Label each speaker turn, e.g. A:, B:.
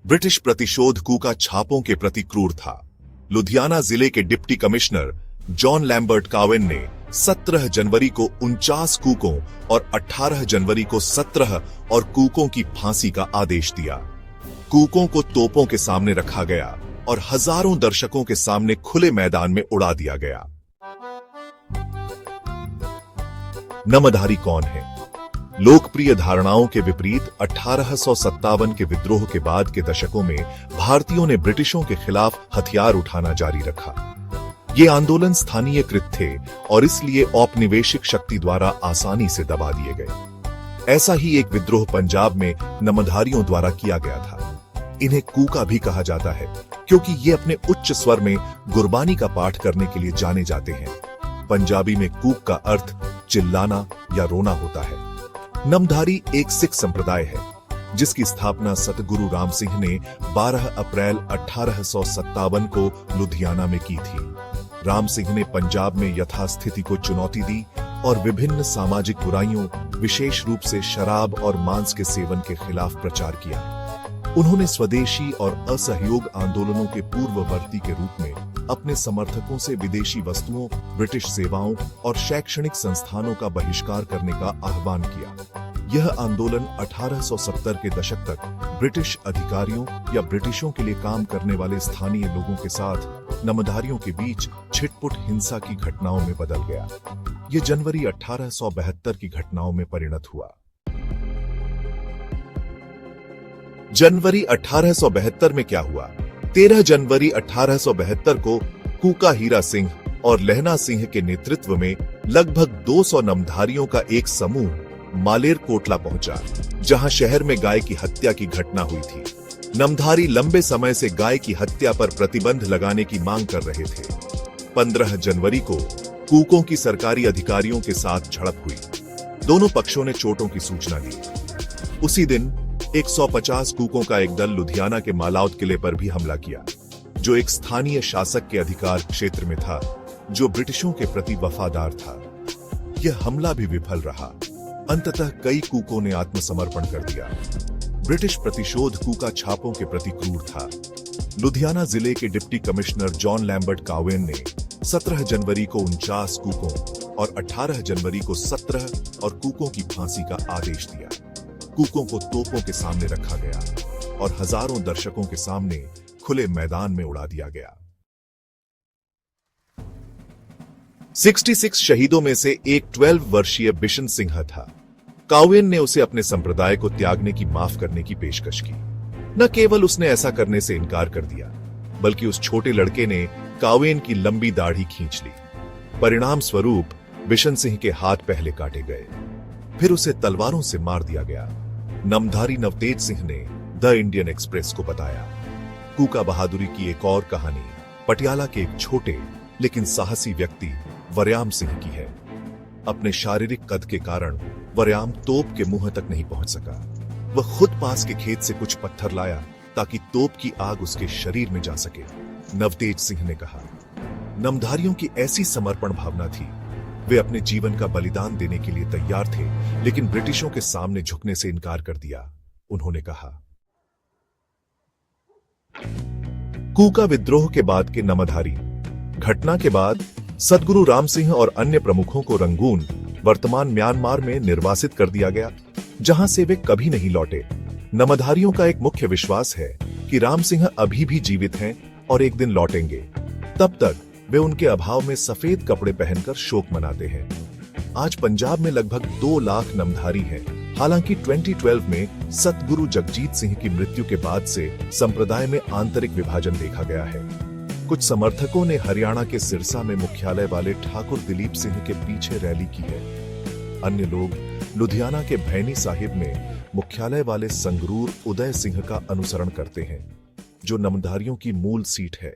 A: British प्रतिशोध कूका छापों के प्रति क्रूर था। लुधियाना जिले के डिप्टी कमिश्नर जॉन लैम्बर्ट कावेन ने 17 जनवरी को 49 कूकों और 18 जनवरी को 17 और कूकों की फांसी का आदेश दिया। कूकों को तोपों के सामने रखा गया और हजारों दर्शकों के सामने खुले मैदान में उड़ा दिया गया। नमधारी कौन है? लोकप्रिय धारणाओं के विपरीत 1857 के विद्रोह के बाद के दशकों में भारतीयों ने ब्रिटिशों के खिलाफ हथियार उठाना जारी रखा। ये आंदोलन स्थानीयकृत थे और इसलिए औपनिवेशिक शक्ति द्वारा आसानी से दबा दिए गए। ऐसा ही एक विद्रोह पंजाब में नमधारियों द्वारा किया गया था। इन्हें कूका भी कहा जाता है क्योंकि ये अपने उच्च स्वर में गुरबानी का पाठ करने के लिए जाने जाते हैं। पंजाबी में कूक का अर्थ चिल्लाना या रोना होता है। नमधारी एक सिख संप्रदाय है जिसकी स्थापना सतगुरु राम सिंह ने 12 अप्रैल 1857 को लुधियाना में की थी। राम सिंह ने पंजाब में यथास्थिति को चुनौती दी और विभिन्न सामाजिक बुराइयों, विशेष रूप से शराब और मांस के सेवन के खिलाफ प्रचार किया। उन्होंने स्वदेशी और असहयोग आंदोलनों के पूर्ववर्ती के रूप में अपने समर्थकों से विदेशी वस्तुओं, ब्रिटिश सेवाओं और शैक्षणिक संस्थानों का बहिष्कार करने का आह्वान किया। यह आंदोलन 1870 के दशक तक ब्रिटिश अधिकारियों या ब्रिटिशों के लिए काम करने वाले स्थानीय लोगों के साथ नमधारियों के बीच छिटपुट हिंसा की घटनाओं में बदल गया। यह जनवरी 1872 की घटनाओं में परिणत हुआ। जनवरी 1872 में क्या हुआ? 13 जनवरी 1872 को कूका हीरा सिंह और लहना सिंह के नेतृत्व में लगभग 200 नमधारियों का एक समूह मालेर कोटला पहुंचा, जहां शहर में गाय की हत्या की घटना हुई थी। नमधारी लंबे समय से गाय की हत्या पर प्रतिबंध लगाने की मांग कर रहे थे। 15 जनवरी को कूकों की सरकारी अधिकारियों के साथ झड़प हुई। दोनों पक्षों ने चोटों की सूचना दी। उसी दिन 150 कूकों का एक दल लुधियाना के मालाउद किले पर भी हमला किया, जो एक स्थानीय शासक के अधिकार क्षेत्र में था, जो ब्रिटिशों के प्रति वफादार था। यह हमला भी विफल रहा। अंततः कई कूकों ने आत्मसमर्पण कर दिया। ब्रिटिश प्रतिशोध कूका छापों के प्रति क्रूर था। लुधियाना जिले के डिप्टी कमिश्नर जॉन लैम्बर्ट कावेन ने 17 जनवरी को 49 कूकों और 18 जनवरी को 17 और कूकों की फांसी का आदेश दिया। कूकों को तोपों के सामने रखा गया और हजारों दर्शकों के सामने खुले मैदान में उड़ा दिया गया। 66 शहीदों में से एक 12 वर्षीय बिशन सिंह था। कावेन ने उसे अपने संप्रदाय को त्यागने की माफ करने की पेशकश की। न केवल उसने ऐसा करने से इनकार कर दिया, बल्कि उस छोटे लड़के ने कावेन की लंबी दाढ़ी खींच ली। परिणाम स्वरूप बिशन सिंह के हाथ पहले काटे गए, फिर उसे तलवारों से मार दिया गया। नमधारी नवतेज सिंह ने द इंडियन एक्सप्रेस को बताया। कूका बहादुरी की एक और कहानी पटियाला के एक छोटे लेकिन साहसी व्यक्ति वरयाम सिंह की है। अपने शारीरिक कद के कारण वरयाम तोप के मुंह तक नहीं पहुंच सका। वह खुद पास के खेत से कुछ पत्थर लाया ताकि तोप की आग उसके शरीर में जा सके। नवतेज सिंह ने कहा, नमधारियों की ऐसी समर्पण भावना थी। वे अपने जीवन का बलिदान देने के लिए तैयार थे, लेकिन ब्रिटिशों के सामने झुकने से इनकार कर दिया। उन्होंने कहा, कूका विद्रोह के बाद के नमधारी। घटना के बाद सतगुरु राम सिंह और अन्य प्रमुखों को रंगून, वर्तमान म्यांमार में निर्वासित कर दिया गया, जहां से वे कभी नहीं लौटे। नमधारियों का एक मुख्य विश्वास है कि राम सिंह अभी भी जीवित हैं और एक दिन लौटेंगे। तब तक वे उनके अभाव में सफेद कपड़े पहनकर शोक मनाते हैं। आज पंजाब में लगभग 2 लाख नमधारी हैं। हालांकि 2012 में सतगुरु जगजीत सिंह की मृत्यु के बाद से संप्रदाय में आंतरिक विभाजन देखा गया है। कुछ समर्थकों ने हरियाणा के सिरसा में मुख्यालय वाले ठाकुर दिलीप सिंह के पीछे रैली की है। अन्य लोग लुधियाना के भैनी साहिब में मुख्यालय वाले संगरूर उदय सिंह का अनुसरण करते हैं, जो नमधारियों की मूल सीट है।